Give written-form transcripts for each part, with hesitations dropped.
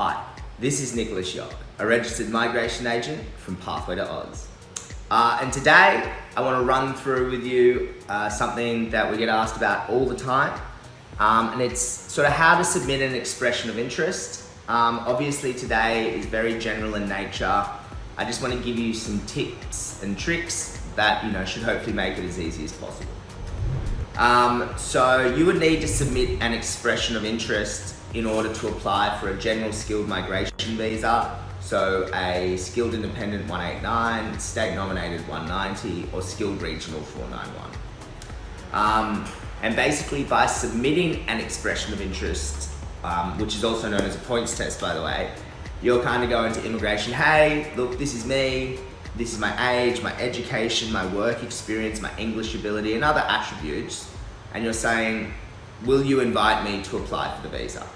Hi, this is Nicholas Yock, a registered migration agent from Pathway to Oz. And today I want to run through with you something that we get asked about all the time. And it's sort of how to submit an expression of interest. Obviously today is very general in nature. I just want to give you some tips and tricks that should hopefully make it as easy as possible. So you would need to submit an expression of interest in order to apply for a general skilled migration visa. So a skilled independent 189, state nominated 190, or skilled regional 491. And basically by submitting an expression of interest, which is also known as a points test by the way, you'll kind of go into immigration, hey, look, this is me, this is my age, my education, my work experience, my English ability, and other attributes. And you're saying, will you invite me to apply for the visa?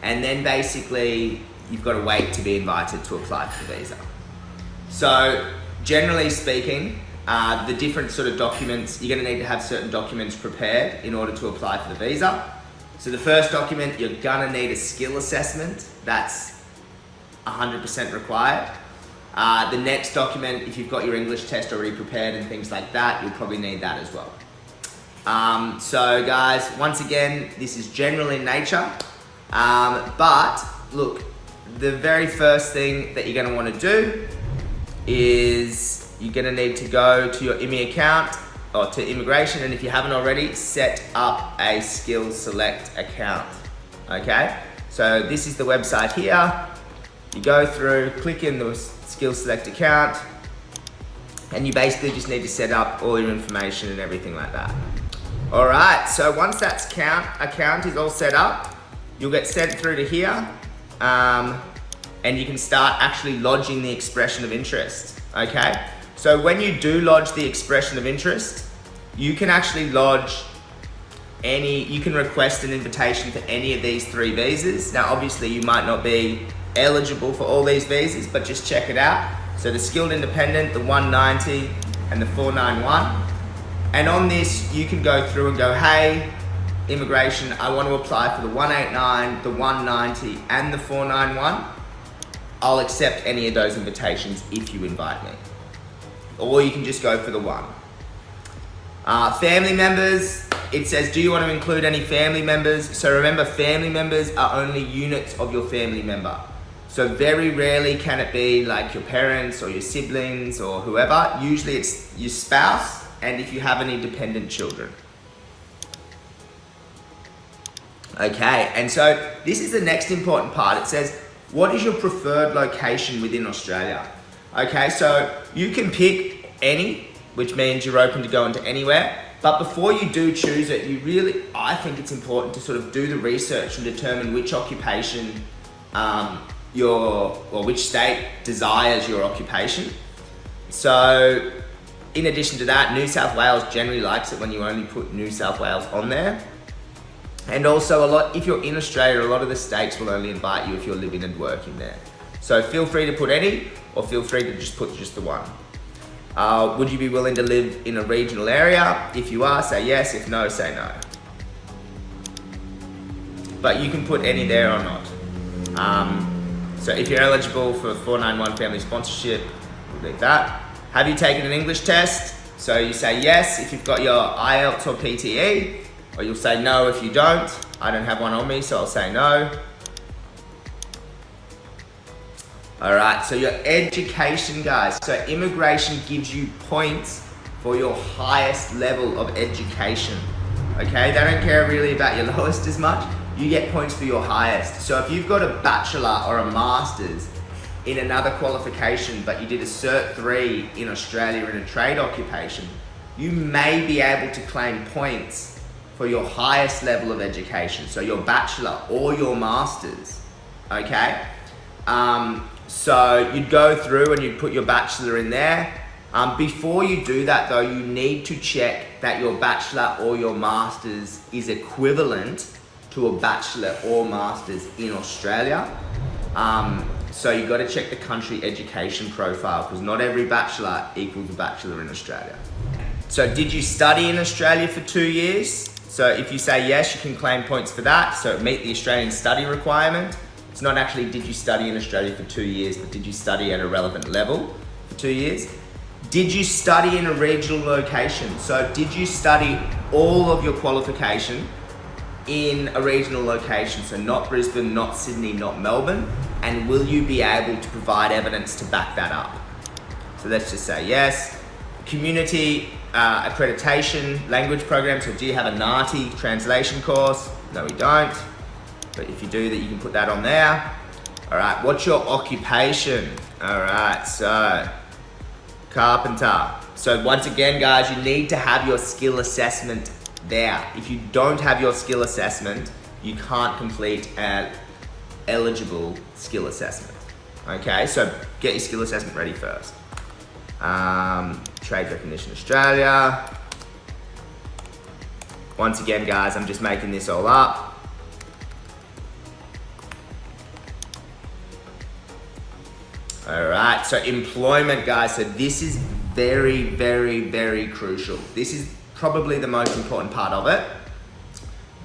And then basically, you've got to wait to be invited to apply for the visa. So generally speaking, the different sort of documents, you're going to need to have certain documents prepared in order to apply for the visa. So the first document, you're going to need a skill assessment. That's 100% required. The next document, if you've got your English test already prepared and things like that, you'll probably need that as well. So guys, once again, this is general in nature, but look, the very first thing that you're going to want to do is you're going to need to go to your IMI account or to immigration, and if you haven't already, set up a Skills Select account. Okay, so this is the website here. You go through, click in the Skills Select account, and you basically just need to set up all your information and everything like that. All right, so once that account is all set up, you'll get sent through to here, and you can start actually lodging the expression of interest, okay? So when you do lodge the expression of interest, you can actually you can request an invitation to any of these 3 visas. Now, obviously you might not be eligible for all these visas, but just check it out. So the skilled independent, the 190, and the 491. And on this, you can go through and go, hey, immigration, I want to apply for the 189, the 190, and the 491. I'll accept any of those invitations if you invite me. Or you can just go for the 1. Family members, it says, do you want to include any family members? So remember, family members are only units of your family member. So very rarely can it be like your parents or your siblings or whoever. Usually it's your spouse, and if you have any dependent children. Okay, and so this is the next important part. It says, what is your preferred location within Australia? Okay, so you can pick any, which means you're open to going to anywhere. But before you do choose it, I think it's important to sort of do the research and determine which occupation which state desires your occupation. So in addition to that, New South Wales generally likes it when you only put New South Wales on there. And also if you're in Australia, a lot of the states will only invite you if you're living and working there. So feel free to put any, or feel free to just put just the 1. Would you be willing to live in a regional area? If you are, say yes. If no, say no. But you can put any there or not. So if you're eligible for 491 family sponsorship, we'll leave that. Have you taken an English test? So you say yes if you've got your IELTS or PTE, or you'll say no if you don't. I don't have one on me, so I'll say no. All right, so your education, guys. So immigration gives you points for your highest level of education, okay? They don't care really about your lowest as much. You get points for your highest. So if you've got a bachelor or a master's in another qualification, but you did a Cert 3 in Australia in a trade occupation, you may be able to claim points for your highest level of education. So your bachelor or your master's, okay? So you'd go through and you'd put your bachelor in there. Before you do that though, you need to check that your bachelor or your master's is equivalent to a bachelor or master's in Australia. So you've got to check the country education profile, because not every bachelor equals a bachelor in Australia. So did you study in Australia for 2 years? So if you say yes, you can claim points for that. So meet the Australian study requirement. It's not actually did you study in Australia for 2 years, but did you study at a relevant level for 2 years? Did you study in a regional location? So did you study all of your qualification in a regional location? So not Brisbane, not Sydney, not Melbourne. And will you be able to provide evidence to back that up? So let's just say yes. Community accreditation language program. So do you have a NAATI translation course? No, we don't. But if you do that, you can put that on there. All right, what's your occupation? All right, so carpenter. So once again, guys, you need to have your skill assessment there. If you don't have your skill assessment, you can't complete an eligible skill assessment. Okay, so get your skill assessment ready first. Trade Recognition Australia. Once again, guys, I'm just making this all up. All right, so employment, guys. So this is very, very, very crucial. This is probably the most important part of it.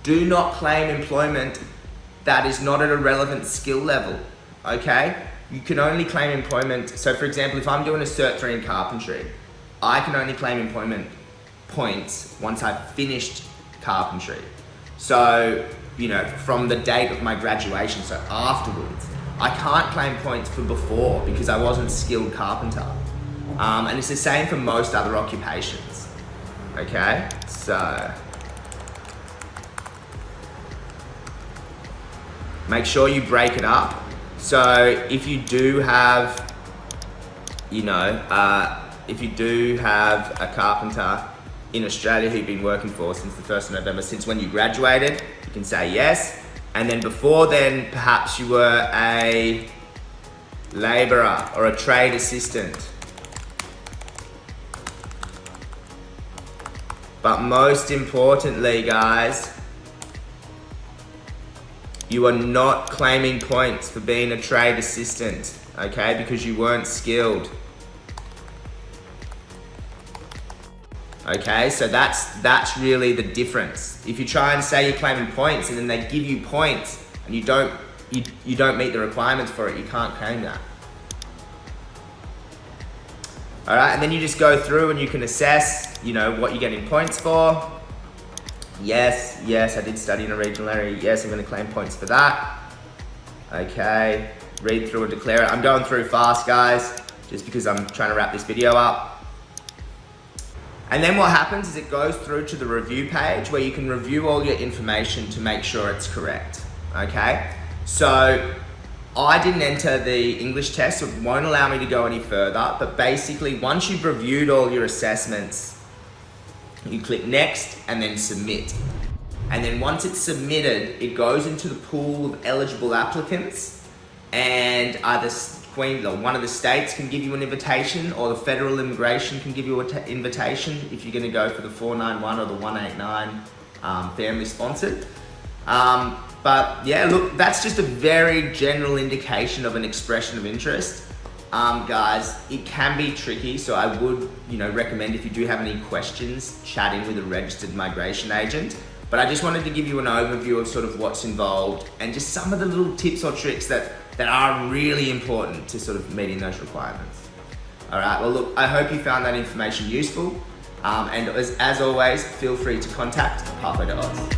Do not claim employment that is not at a relevant skill level, okay? You can only claim employment. So for example, if I'm doing a Cert 3 in carpentry, I can only claim employment points once I've finished carpentry. So, you know, from the date of my graduation, so afterwards. I can't claim points for before because I wasn't a skilled carpenter. And it's the same for most other occupations. Okay, so make sure you break it up. So if you do have, you know, if you do have a carpenter in Australia who you've been working for since the 1st of November, since when you graduated, you can say yes. And then before then, perhaps you were a labourer or a trade assistant. But most importantly, guys, you are not claiming points for being a trade assistant, okay? Because you weren't skilled. Okay, so that's really the difference. If you try and say you're claiming points and then they give you points and you don't meet the requirements for it, you can't claim that. All right, and then you just go through and you can assess, you know, what you're getting points for. Yes, I did study in a regional area. Yes, I'm gonna claim points for that. Okay, read through and declare it. I'm going through fast, guys, just because I'm trying to wrap this video up. And then what happens is it goes through to the review page where you can review all your information to make sure it's correct, okay? So I didn't enter the English test, so it won't allow me to go any further, but basically once you've reviewed all your assessments, you click next and then submit. And then once it's submitted, it goes into the pool of eligible applicants, and either one of the states can give you an invitation, or the federal immigration can give you an invitation if you're going to go for the 491 or the 189 family sponsored. But yeah, look, that's just a very general indication of an expression of interest. Guys, it can be tricky, so I would, you know, recommend if you do have any questions, chatting with a registered migration agent. But I just wanted to give you an overview of sort of what's involved and just some of the little tips or tricks that are really important to sort of meeting those requirements. All right, well look, I hope you found that information useful. And as always, feel free to contact Pathway to Oz.